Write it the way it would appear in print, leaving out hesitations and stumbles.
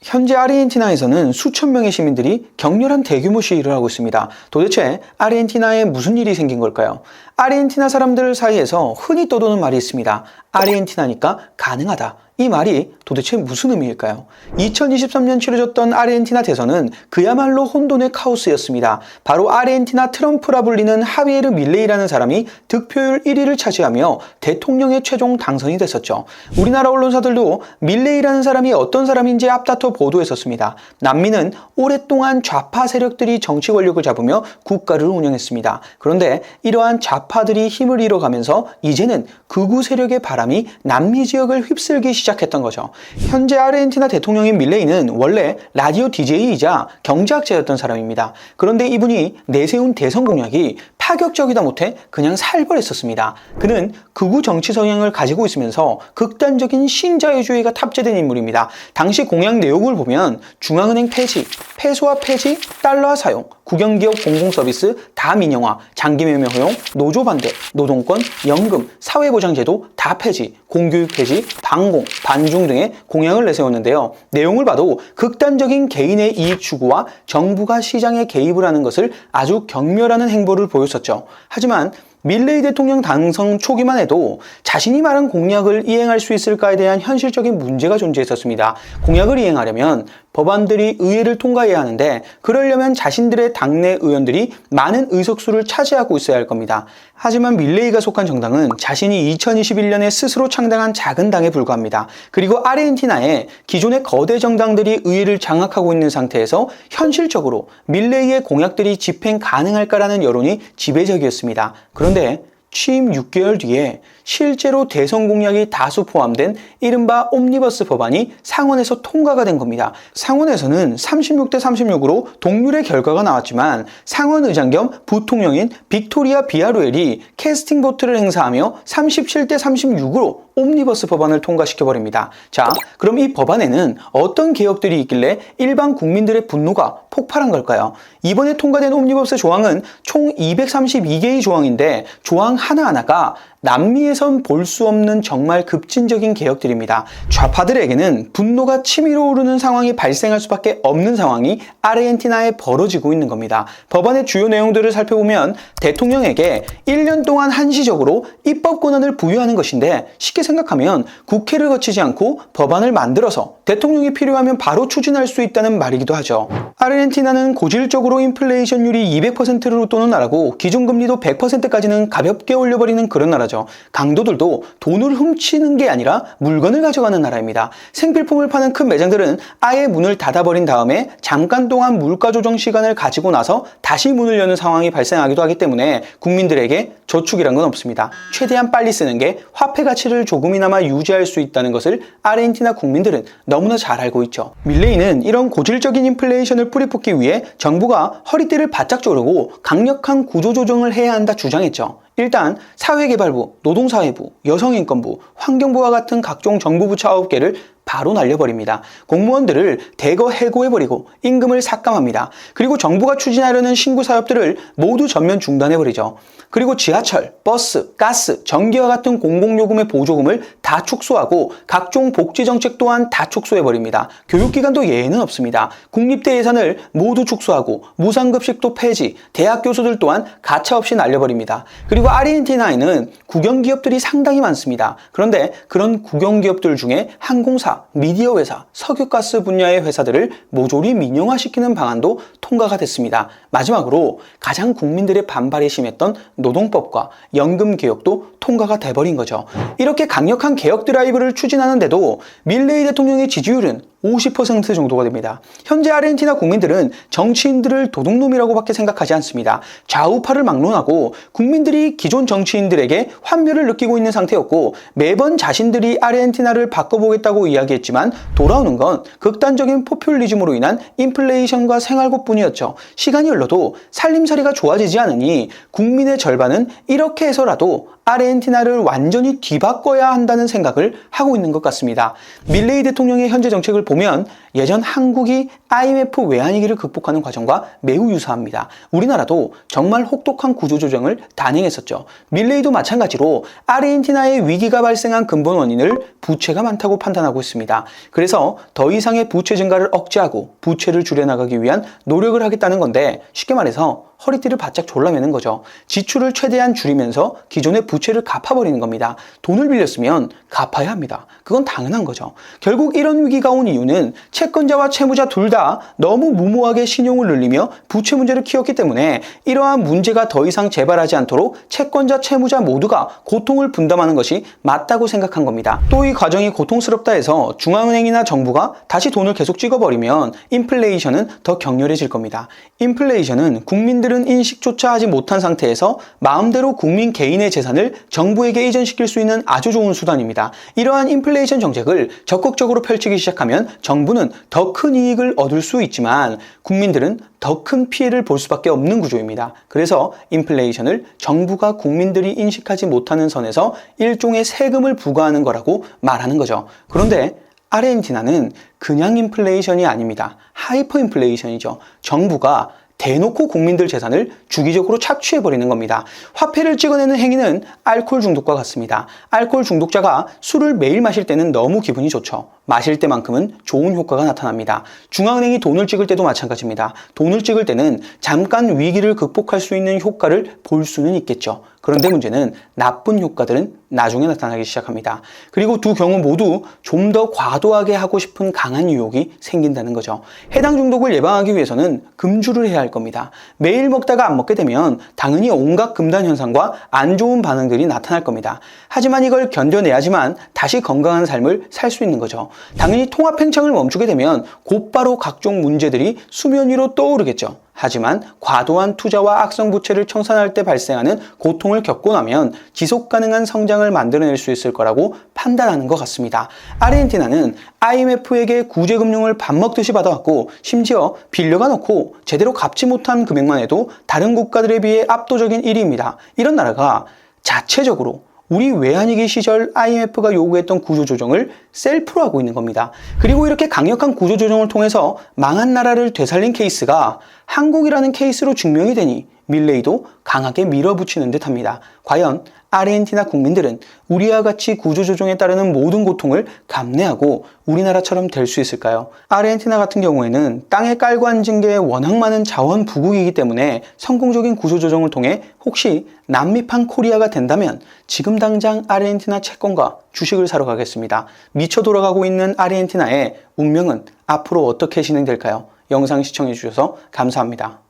현재 아르헨티나에서는 수천 명의 시민들이 격렬한 대규모 시위를 하고 있습니다. 도대체 아르헨티나에 무슨 일이 생긴 걸까요? 아르헨티나 사람들 사이에서 흔히 떠도는 말이 있습니다. 아르헨티나니까 가능하다. 이 말이 도대체 무슨 의미일까요? 2023년 치러졌던 아르헨티나 대선은 그야말로 혼돈의 카오스였습니다. 바로 아르헨티나 트럼프라 불리는 하비에르 밀레이라는 사람이 득표율 1위를 차지하며 대통령의 최종 당선이 됐었죠. 우리나라 언론사들도 밀레이라는 사람이 어떤 사람인지 앞다퉈 보도했었습니다. 남미는 오랫동안 좌파 세력들이 정치 권력을 잡으며 국가를 운영했습니다. 그런데 이러한 좌파들이 힘을 잃어가면서 이제는 극우 세력의 바람이 남미 지역을 휩쓸기 시작했던 거죠. 현재 아르헨티나 대통령인 밀레이는 원래 라디오 DJ이자 경제학자였던 사람입니다. 그런데 이분이 내세운 대선 공약이 파격적이다 못해 그냥 살벌했었습니다. 그는 극우 정치 성향을 가지고 있으면서 극단적인 신자유주의가 탑재된 인물입니다. 당시 공약 내용을 보면 중앙은행 폐지, 페소화 폐지, 달러 사용, 국영기업 공공서비스 다 민영화, 장기매매 허용, 노조 반대, 노동권, 연금, 사회보장제도 다 폐지, 공교육 폐지, 반공, 반중 등의 공약을 내세웠는데요. 내용을 봐도 극단적인 개인의 이익 추구와 정부가 시장에 개입을 하는 것을 아주 경멸하는 행보를 보였었죠. 하지만 밀레이 대통령 당선 초기만 해도 자신이 말한 공약을 이행할 수 있을까에 대한 현실적인 문제가 존재했었습니다. 공약을 이행하려면 법안들이 의회를 통과해야 하는데 그러려면 자신들의 당내 의원들이 많은 의석수를 차지하고 있어야 할 겁니다. 하지만 밀레이가 속한 정당은 자신이 2021년에 스스로 창당한 작은 당에 불과합니다. 그리고 아르헨티나에 기존의 거대 정당들이 의회를 장악하고 있는 상태에서 현실적으로 밀레이의 공약들이 집행 가능할까라는 여론이 지배적이었습니다. 그런데 취임 6개월 뒤에 실제로 대선 공약이 다수 포함된 이른바 옴니버스 법안이 상원에서 통과가 된 겁니다. 상원에서는 36대 36으로 동률의 결과가 나왔지만 상원 의장 겸 부통령인 빅토리아 비아루엘이 캐스팅 보트를 행사하며 37대 36으로 옴니버스 법안을 통과시켜버립니다. 자, 그럼 이 법안에는 어떤 개혁들이 있길래 일반 국민들의 분노가 폭발한 걸까요? 이번에 통과된 옴니버스 조항은 총 232개의 조항인데 조항 하나하나가 남미에선 볼 수 없는 정말 급진적인 개혁들입니다. 좌파들에게는 분노가 치밀어 오르는 상황이 발생할 수밖에 없는 상황이 아르헨티나에 벌어지고 있는 겁니다. 법안의 주요 내용들을 살펴보면 대통령에게 1년 동안 한시적으로 입법 권한을 부여하는 것인데 쉽게 생각하면 국회를 거치지 않고 법안을 만들어서 대통령이 필요하면 바로 추진할 수 있다는 말이기도 하죠. 아르헨티나는 고질적으로 인플레이션율이 200%로 도는 나라고 기준금리도 100%까지는 가볍게 올려버리는 그런 나라죠. 강도들도 돈을 훔치는 게 아니라 물건을 가져가는 나라입니다. 생필품을 파는 큰 매장들은 아예 문을 닫아버린 다음에 잠깐 동안 물가 조정 시간을 가지고 나서 다시 문을 여는 상황이 발생하기도 하기 때문에 국민들에게 저축이란 건 없습니다. 최대한 빨리 쓰는 게 화폐 가치를 조금이나마 유지할 수 있다는 것을 아르헨티나 국민들은 너무나 잘 알고 있죠. 밀레이는 이런 고질적인 인플레이션을 뿌리뽑기 위해 정부가 허리띠를 바짝 조르고 강력한 구조조정을 해야 한다 주장했죠. 일단 사회개발부, 노동사회부, 여성인권부, 환경부와 같은 각종 정부 부처 9개를 바로 날려버립니다. 공무원들을 대거 해고해버리고 임금을 삭감합니다. 그리고 정부가 추진하려는 신구 사업들을 모두 전면 중단해버리죠. 그리고 지하철, 버스, 가스, 전기와 같은 공공요금의 보조금을 다 축소하고 각종 복지정책 또한 다 축소해버립니다. 교육기관도 예외는 없습니다. 국립대 예산을 모두 축소하고 무상급식도 폐지, 대학 교수들 또한 가차없이 날려버립니다. 그리고 아르헨티나에는 국영기업들이 상당히 많습니다. 그런데 그런 국영기업들 중에 항공사, 미디어 회사, 석유가스 분야의 회사들을 모조리 민영화시키는 방안도 통과가 됐습니다. 마지막으로 가장 국민들의 반발이 심했던 노동법과 연금 개혁도 통과가 돼버린 거죠. 이렇게 강력한 개혁 드라이브를 추진하는데도 밀레이 대통령의 지지율은 50% 정도가 됩니다. 현재 아르헨티나 국민들은 정치인들을 도둑놈이라고밖에 생각하지 않습니다. 좌우파를 막론하고 국민들이 기존 정치인들에게 환멸을 느끼고 있는 상태였고 매번 자신들이 아르헨티나를 바꿔보겠다고 이야기했지만 돌아오는 건 극단적인 포퓰리즘으로 인한 인플레이션과 생활고뿐이었죠. 시간이 흘러도 살림살이가 좋아지지 않으니 국민의 절반은 이렇게 해서라도 아르헨티나를 완전히 뒤바꿔야 한다는 생각을 하고 있는 것 같습니다. 밀레이 대통령의 현재 정책을 보면 예전 한국이 IMF 외환위기를 극복하는 과정과 매우 유사합니다. 우리나라도 정말 혹독한 구조조정을 단행했었죠. 밀레이도 마찬가지로 아르헨티나의 위기가 발생한 근본 원인을 부채가 많다고 판단하고 있습니다. 그래서 더 이상의 부채 증가를 억제하고 부채를 줄여나가기 위한 노력을 하겠다는 건데, 쉽게 말해서 허리띠를 바짝 졸라매는 거죠. 지출을 최대한 줄이면서 기존의 부채를 갚아버리는 겁니다. 돈을 빌렸으면 갚아야 합니다. 그건 당연한 거죠. 결국 이런 위기가 온 이유는 채권자와 채무자 둘 다 너무 무모하게 신용을 늘리며 부채 문제를 키웠기 때문에 이러한 문제가 더 이상 재발하지 않도록 채권자, 채무자 모두가 고통을 분담하는 것이 맞다고 생각한 겁니다. 또 이 과정이 고통스럽다 해서 중앙은행이나 정부가 다시 돈을 계속 찍어버리면 인플레이션은 더 격렬해질 겁니다. 인플레이션은 국민들은 인식조차 하지 못한 상태에서 마음대로 국민 개인의 재산을 정부에게 이전시킬 수 있는 아주 좋은 수단입니다. 이러한 인플레이션 정책을 적극적으로 펼치기 시작하면 정부는 더 큰 이익을 얻을 수 있지만 국민들은 더 큰 피해를 볼 수밖에 없는 구조입니다. 그래서 인플레이션을 정부가 국민들이 인식하지 못하는 선에서 일종의 세금을 부과하는 거라고 말하는 거죠. 그런데 아르헨티나는 그냥 인플레이션이 아닙니다. 하이퍼 인플레이션이죠. 정부가 대놓고 국민들 재산을 주기적으로 착취해버리는 겁니다. 화폐를 찍어내는 행위는 알코올 중독과 같습니다. 알코올 중독자가 술을 매일 마실 때는 너무 기분이 좋죠. 마실 때만큼은 좋은 효과가 나타납니다. 중앙은행이 돈을 찍을 때도 마찬가지입니다. 돈을 찍을 때는 잠깐 위기를 극복할 수 있는 효과를 볼 수는 있겠죠. 그런데 문제는 나쁜 효과들은 나중에 나타나기 시작합니다. 그리고 두 경우 모두 좀 더 과도하게 하고 싶은 강한 유혹이 생긴다는 거죠. 해당 중독을 예방하기 위해서는 금주를 해야 할 겁니다. 매일 먹다가 안 먹게 되면 당연히 온갖 금단 현상과 안 좋은 반응들이 나타날 겁니다. 하지만 이걸 견뎌내야지만 다시 건강한 삶을 살 수 있는 거죠. 당연히 통합 팽창을 멈추게 되면 곧바로 각종 문제들이 수면 위로 떠오르겠죠. 하지만 과도한 투자와 악성 부채를 청산할 때 발생하는 고통을 겪고 나면 지속 가능한 성장을 만들어낼 수 있을 거라고 판단하는 것 같습니다. 아르헨티나는 IMF에게 구제금융을 밥 먹듯이 받아왔고 심지어 빌려가 놓고 제대로 갚지 못한 금액만 해도 다른 국가들에 비해 압도적인 1위입니다. 이런 나라가 자체적으로 우리 외환위기 시절 IMF가 요구했던 구조조정을 셀프로 하고 있는 겁니다. 그리고 이렇게 강력한 구조조정을 통해서 망한 나라를 되살린 케이스가 한국이라는 케이스로 증명이 되니 밀레이도 강하게 밀어붙이는 듯합니다. 과연 아르헨티나 국민들은 우리와 같이 구조조정에 따르는 모든 고통을 감내하고 우리나라처럼 될 수 있을까요? 아르헨티나 같은 경우에는 땅에 깔고 앉은 게 워낙 많은 자원 부국이기 때문에 성공적인 구조조정을 통해 혹시 남미판 코리아가 된다면 지금 당장 아르헨티나 채권과 주식을 사러 가겠습니다. 미쳐 돌아가고 있는 아르헨티나의 운명은 앞으로 어떻게 진행될까요? 영상 시청해 주셔서 감사합니다.